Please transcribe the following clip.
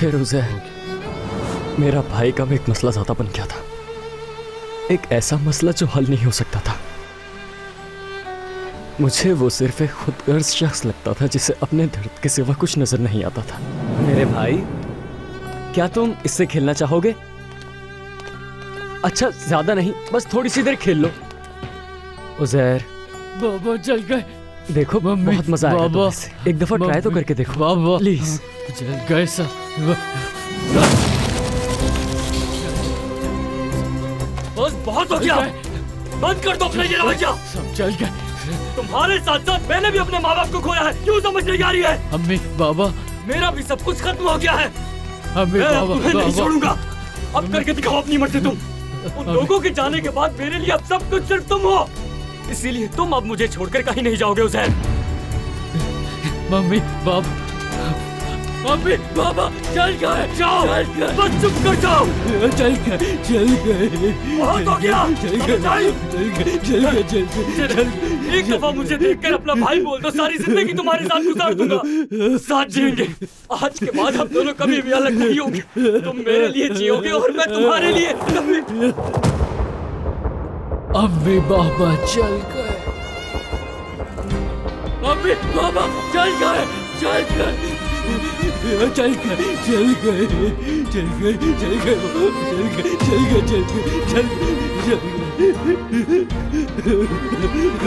फिर उसे मेरा भाई का भी एक मसला ज्यादा बन गया था। एक ऐसा मसला जो हल नहीं हो सकता था। मुझे वो सिर्फ एक खुदगर्ज शख्स लगता था जिसे अपने दर्द के सिवा कुछ नजर नहीं आता था। मेरे भाई, क्या तुम इससे खेलना चाहोगे? अच्छा, ज्यादा नहीं, बस थोड़ी सी देर खेल लो। उज़ैर, बाबा जल गए। देखो बहुत मजा आएगा बाबा, तुम्हें। एक दफा ट्राई तो करके देखो बाबा, प्लीज। जल गए सब। बस बहुत हो गया, बंद कर दो अपना ये रवैया। सब जल गए। तुम्हारे साथ साथ मैंने भी अपने माँ बाप को खोया है, क्यों समझ नहीं आ रही है? अम्मी, बाबा, मेरा भी सब कुछ खत्म हो गया है। अम्मी, मैं बाबा, तुम्हें नहीं बाबा, छोड़ूंगा। अब करके दिखाओ अपनी मर्जी तुम। उन लोगों के जाने के बाद मेरे लिए अब सब कुछ सिर्फ तुम हो, इसीलिए तुम अब मुझे छोड़कर कहीं नहीं जाओगे उज़ैर। मम्मी, बाबा, मम्मी, बाबा जल गए। जाओ, बस चुप कर जाओ। जल गए, जल गए। बहुत हो गया। जल गए, जल गए, जल गए, जल गए। एक दफा मुझे देखकर अपना भाई बोल दो, सारी जिंदगी तुम्हारे साथ गुजार दूंगा, साथ जिएंगे। आज के बाद हम दोनों कभी भी अलग नहीं होंगे। तुम मेरे लिए जियोगे और मैं तुम्हारे लिए। अम्मी, बाबा जल गए। अम्मी, बाबा जल गए, जल गए, जल गए, जल गए, जल गए, जल गए, जल गए, जल गए, जल गए, जल गए, जल गए।